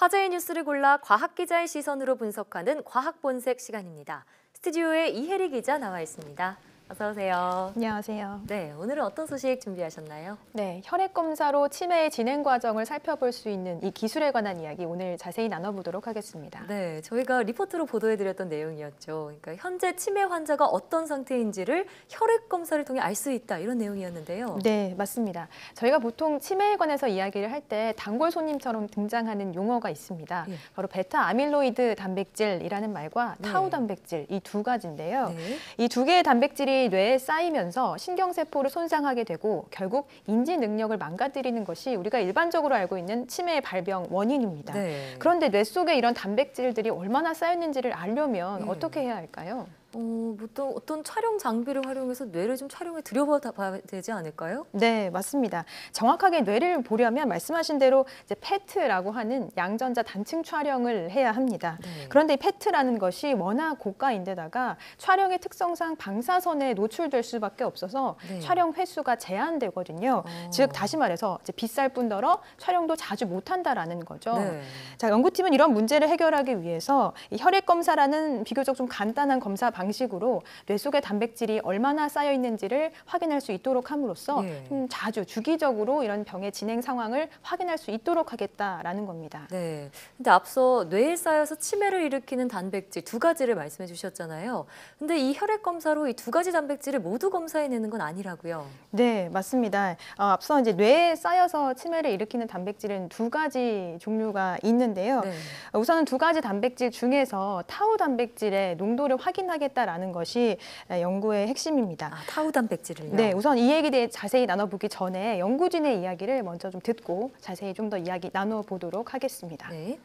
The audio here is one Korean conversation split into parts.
화제의 뉴스를 골라 과학 기자의 시선으로 분석하는 과학 본색 시간입니다. 스튜디오에 이혜리 기자 나와 있습니다. 어서 오세요. 안녕하세요. 네, 오늘은 어떤 소식 준비하셨나요? 네, 혈액 검사로 치매의 진행 과정을 살펴볼 수 있는 이 기술에 관한 이야기 오늘 자세히 나눠보도록 하겠습니다. 네, 저희가 리포트로 보도해드렸던 내용이었죠. 그러니까 현재 치매 환자가 어떤 상태인지를 혈액 검사를 통해 알 수 있다 이런 내용이었는데요. 네, 맞습니다. 저희가 보통 치매에 관해서 이야기를 할 때 단골 손님처럼 등장하는 용어가 있습니다. 예. 바로 베타 아밀로이드 단백질이라는 말과 타우 단백질 이 두 가지인데요. 네. 이 두 개의 단백질이 뇌에 쌓이면서 신경세포를 손상하게 되고 결국 인지 능력을 망가뜨리는 것이 우리가 일반적으로 알고 있는 치매의 발병 원인입니다. 네. 그런데 뇌 속에 이런 단백질들이 얼마나 쌓였는지를 알려면 예. 어떻게 해야 할까요? 보통 어떤 촬영 장비를 활용해서 뇌를 좀 촬영해 들여봐야 되지 않을까요? 네, 맞습니다. 정확하게 뇌를 보려면 말씀하신 대로 이제 PET라고 하는 양전자 단층 촬영을 해야 합니다. 네. 그런데 이 PET라는 것이 워낙 고가인데다가 촬영의 특성상 방사선에 노출될 수밖에 없어서 네. 촬영 횟수가 제한되거든요. 즉 다시 말해서 이제 비쌀 뿐더러 촬영도 자주 못한다라는 거죠. 네. 자, 연구팀은 이런 문제를 해결하기 위해서 이 혈액 검사라는 비교적 좀 간단한 검사 방식으로 뇌 속에 단백질이 얼마나 쌓여 있는지를 확인할 수 있도록 함으로써 예. 좀 자주 주기적으로 이런 병의 진행 상황을 확인할 수 있도록 하겠다라는 겁니다. 네. 근데 앞서 뇌에 쌓여서 치매를 일으키는 단백질 두 가지를 말씀해 주셨잖아요. 근데 이 혈액 검사로 이 두 가지 단백질을 모두 검사해내는 건 아니라고요. 네, 맞습니다. 앞서 이제 뇌에 쌓여서 치매를 일으키는 단백질은 두 가지 종류가 있는데요. 네. 우선은 두 가지 단백질 중에서 타우 단백질의 농도를 확인하겠다라는 것이 연구의 핵심입니다. 타우 단백질을요? 네, 우선 이 얘기에 대해 자세히 나눠보기 전에 연구진의 이야기를 먼저 좀 듣고 자세히 좀 더 이야기 나눠보도록 하겠습니다. 네.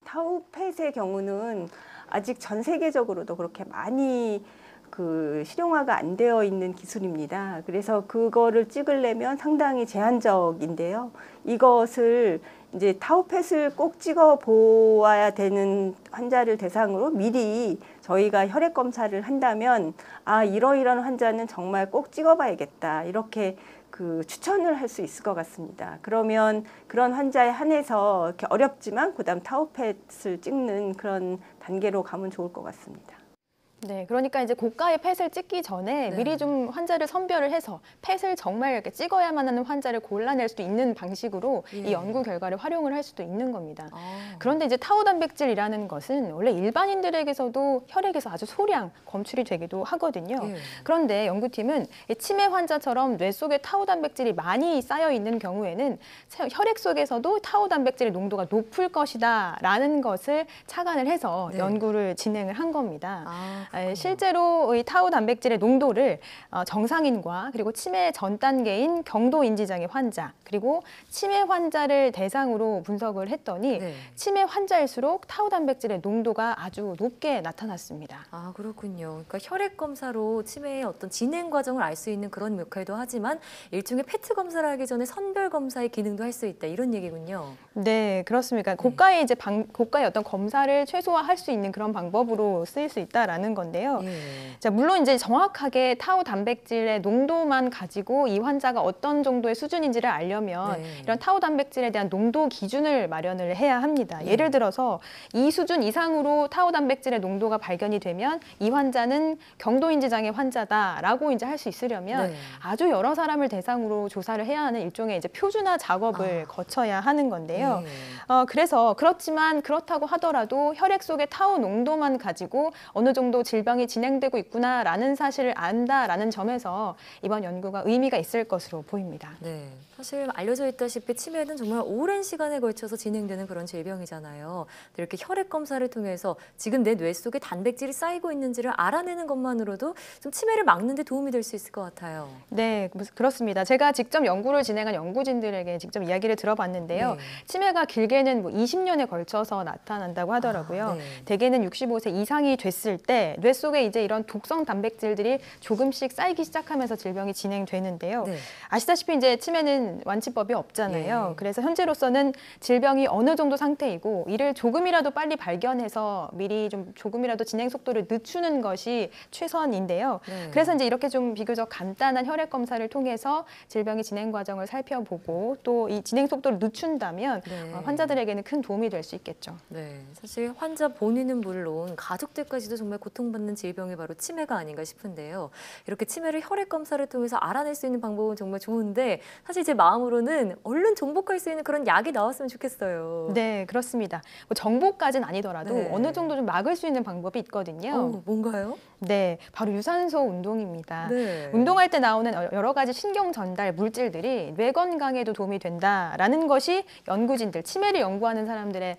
타우펫의 경우는 아직 전 세계적으로도 그렇게 많이 실용화가 안 되어 있는 기술입니다. 그래서 그거를 찍으려면 상당히 제한적인데요. 이것을 이제 타우펫을 꼭 찍어 보아야 되는 환자를 대상으로 미리 저희가 혈액 검사를 한다면 이러이러한 환자는 정말 꼭 찍어봐야겠다 이렇게 추천을 할 수 있을 것 같습니다. 그러면 그런 환자에 한해서 이렇게 어렵지만 그다음 타우펫을 찍는 그런 단계로 가면 좋을 것 같습니다. 네, 그러니까 이제 고가의 펫을 찍기 전에 네. 미리 좀 환자를 선별을 해서 펫을 정말 이렇게 찍어야만 하는 환자를 골라낼 수도 있는 방식으로 예. 이 연구 결과를 활용을 할 수도 있는 겁니다. 아. 그런데 이제 타우 단백질이라는 것은 원래 일반인들에게서도 혈액에서 아주 소량 검출이 되기도 하거든요. 예. 그런데 연구팀은 이 치매 환자처럼 뇌 속에 타우 단백질이 많이 쌓여 있는 경우에는 혈액 속에서도 타우 정단백질의 농도가 높을 것이다라는 것을 착안을 해서 네. 연구를 진행을 한 겁니다. 그렇군요. 실제로 이 타우 단백질의 농도를 정상인과 그리고 치매 전 단계인 경도 인지장애 환자 그리고 치매 환자를 대상으로 분석을 했더니 네. 치매 환자일수록 타우 단백질의 농도가 아주 높게 나타났습니다. 그렇군요. 그러니까 혈액 검사로 치매의 어떤 진행 과정을 알 수 있는 그런 역할도 하지만 일종의 페트 검사를 하기 전에 선별 검사의 기능도 할 수 있다 이런 얘기군요. 네, 그렇습니다. 고가의 이제 고가의 어떤 검사를 최소화할 수 있는 그런 방법으로 쓰일 수 있다라는 건데요. 예. 자, 물론 이제 정확하게 타우 단백질의 농도만 가지고 이 환자가 어떤 정도의 수준인지를 알려면 네. 이런 타우 단백질에 대한 농도 기준을 마련을 해야 합니다. 예. 예를 들어서 이 수준 이상으로 타우 단백질의 농도가 발견이 되면 이 환자는 경도인지 장애 환자다라고 이제 할 수 있으려면 네. 아주 여러 사람을 대상으로 조사를 해야 하는 일종의 이제 표준화 작업을 거쳐야 하는 건데요. 예. 그래서 그렇지만 그렇다고 하더라도 혈액 속의 타우 농도만 가지고 어느 정도 질병이 진행되고 있구나라는 사실을 안다라는 점에서 이번 연구가 의미가 있을 것으로 보입니다. 네, 사실 알려져 있다시피 치매는 정말 오랜 시간에 걸쳐서 진행되는 그런 질병이잖아요. 이렇게 혈액 검사를 통해서 지금 내 뇌 속에 단백질이 쌓이고 있는지를 알아내는 것만으로도 좀 치매를 막는 데 도움이 될 수 있을 것 같아요. 네, 그렇습니다. 제가 직접 연구를 진행한 연구진들에게 직접 이야기를 들어봤는데요. 네. 치매가 길게는 20년에 걸쳐서 나타난다고 하더라고요. 네. 대개는 65세 이상이 됐을 때 뇌 속에 이제 이런 독성 단백질들이 조금씩 쌓이기 시작하면서 질병이 진행되는데요. 네. 아시다시피 이제 치매는 완벽한 완치법이 없잖아요. 예. 그래서 현재로서는 질병이 어느 정도 상태이고 이를 조금이라도 빨리 발견해서 미리 좀 조금이라도 진행 속도를 늦추는 것이 최선인데요. 네. 그래서 이제 이렇게 좀 비교적 간단한 혈액 검사를 통해서 질병의 진행 과정을 살펴보고 또 이 진행 속도를 늦춘다면 네. 환자들에게는 큰 도움이 될 수 있겠죠. 네, 사실 환자 본인은 물론 가족들까지도 정말 고통받는 질병이 바로 치매가 아닌가 싶은데요. 이렇게 치매를 혈액 검사를 통해서 알아낼 수 있는 방법은 정말 좋은데 사실 제 마음으로는 얼른 정복할 수 있는 그런 약이 나왔으면 좋겠어요. 네, 그렇습니다. 뭐 정보까지는 아니더라도 네. 어느 정도 좀 막을 수 있는 방법이 있거든요. 뭔가요? 네, 바로 유산소 운동입니다. 네. 운동할 때 나오는 여러 가지 신경 전달 물질들이 뇌 건강에도 도움이 된다라는 것이 연구진들, 치매를 연구하는 사람들의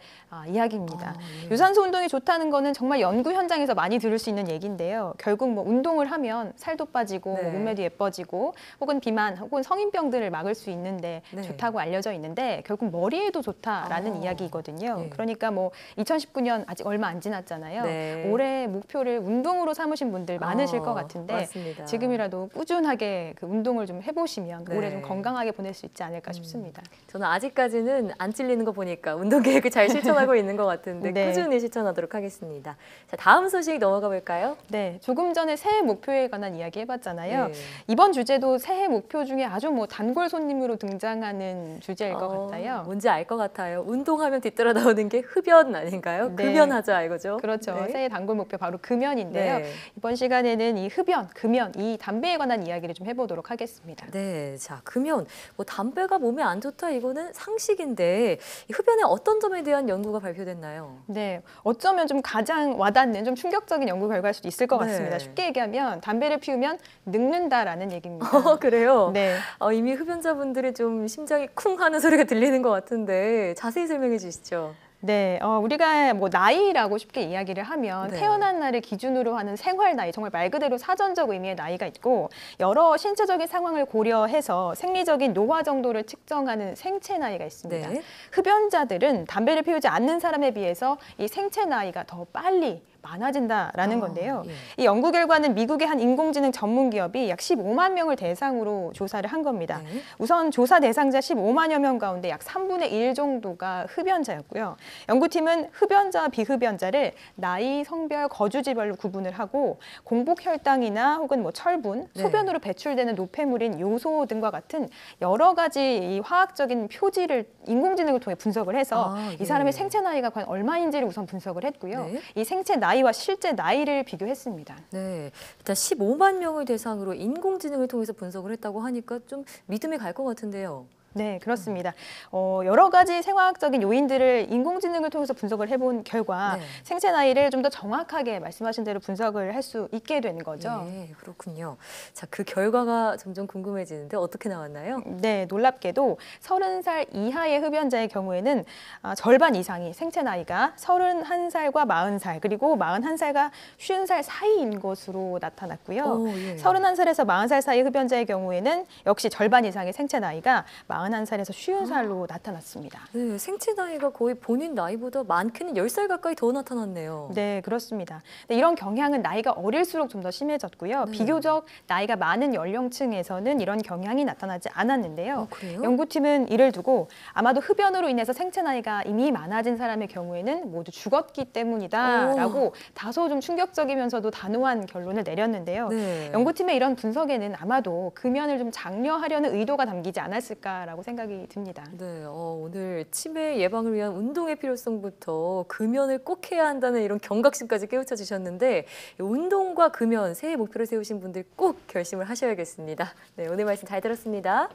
이야기입니다. 예. 유산소 운동이 좋다는 거는 정말 연구 현장에서 많이 들을 수 있는 얘기인데요. 결국 뭐 운동을 하면 살도 빠지고 네. 몸매도 예뻐지고 혹은 비만 혹은 성인병들을 막을 수 있는데 네. 좋다고 알려져 있는데 결국 머리에도 좋다라는 아. 이야기거든요. 예. 그러니까 뭐 2019년 아직 얼마 안 지났잖아요. 네. 올해 목표를 운동으로 삼으신 분들 많으실 것 같은데 맞습니다. 지금이라도 꾸준하게 그 운동을 좀 해보시면 네. 올해 좀 건강하게 보낼 수 있지 않을까 싶습니다. 저는 아직까지는 안 찔리는 거 보니까 운동 계획을 잘 실천하고 있는 것 같은데 네. 꾸준히 실천하도록 하겠습니다. 자, 다음 소식 넘어가 볼까요? 네, 조금 전에 새해 목표에 관한 이야기 해봤잖아요. 네. 이번 주제도 새해 목표 중에 아주 뭐 단골 손님으로 등장하는 주제일 것 같아요. 뭔지 알 것 같아요. 운동하면 뒤따라 나오는 게 흡연 아닌가요? 네. 금연하자 이거죠? 그렇죠. 네. 새해 단골 목표 바로 금연인데요. 네. 이번 시간에는 이 흡연, 금연, 이 담배에 관한 이야기를 좀 해보도록 하겠습니다. 네, 자 금연, 뭐 담배가 몸에 안 좋다 이거는 상식인데 이 흡연의 어떤 점에 대한 연구가 발표됐나요? 네, 어쩌면 좀 가장 와닿는 좀 충격적인 연구 결과일 수도 있을 것 네. 같습니다. 쉽게 얘기하면 담배를 피우면 늙는다라는 얘기입니다. 그래요? 네, 이미 흡연자분들이 좀 심장이 쿵 하는 소리가 들리는 것 같은데 자세히 설명해 주시죠. 네, 우리가 뭐 나이라고 쉽게 이야기를 하면 네. 태어난 날을 기준으로 하는 생활 나이, 정말 말 그대로 사전적 의미의 나이가 있고 여러 신체적인 상황을 고려해서 생리적인 노화 정도를 측정하는 생체 나이가 있습니다. 네. 흡연자들은 담배를 피우지 않는 사람에 비해서 이 생체 나이가 더 빨리 많아진다라는 건데요. 예. 이 연구 결과는 미국의 한 인공지능 전문 기업이 약 15만 명을 대상으로 조사를 한 겁니다. 네. 우선 조사 대상자 15만여 명 가운데 약 3분의 1 정도가 흡연자였고요. 연구팀은 흡연자와 비흡연자를 나이, 성별, 거주지별로 구분을 하고 공복 혈당이나 혹은 뭐 철분, 네. 소변으로 배출되는 노폐물인 요소 등과 같은 여러 가지 이 화학적인 표지를 인공지능을 통해 분석을 해서 예. 이 사람의 생체 나이가 과연 얼마인지를 우선 분석을 했고요. 네. 이 생체 나이와 실제 나이를 비교했습니다. 네, 일단 15만 명을 대상으로 인공지능을 통해서 분석을 했다고 하니까 좀 믿음이 갈 것 같은데요. 네, 그렇습니다. 여러 가지 생화학적인 요인들을 인공지능을 통해서 분석을 해본 결과 네. 생체 나이를 좀 더 정확하게 말씀하신 대로 분석을 할 수 있게 된 거죠. 네, 그렇군요. 자, 그 결과가 점점 궁금해지는데 어떻게 나왔나요? 네, 놀랍게도 30살 이하의 흡연자의 경우에는 절반 이상이 생체 나이가 31살과 40살 그리고 41살과 50살 사이인 것으로 나타났고요. 예. 31살에서 40살 사이 흡연자의 경우에는 역시 절반 이상의 생체 나이가 41살에서 50살로 나타났습니다. 네, 생체 나이가 거의 본인 나이보다 많게는 10살 가까이 더 나타났네요. 네, 그렇습니다. 근데 이런 경향은 나이가 어릴수록 좀 더 심해졌고요. 네. 비교적 나이가 많은 연령층에서는 이런 경향이 나타나지 않았는데요. 그래요? 연구팀은 이를 두고 아마도 흡연으로 인해서 생체 나이가 이미 많아진 사람의 경우에는 모두 죽었기 때문이다라고 다소 좀 충격적이면서도 단호한 결론을 내렸는데요. 네. 연구팀의 이런 분석에는 아마도 금연을 좀 장려하려는 의도가 담기지 않았을까라고 생각이 듭니다. 네, 오늘 치매 예방을 위한 운동의 필요성부터 금연을 꼭 해야 한다는 이런 경각심까지 깨우쳐 주셨는데 운동과 금연 새해 목표를 세우신 분들 꼭 결심을 하셔야겠습니다. 네, 오늘 말씀 잘 들었습니다.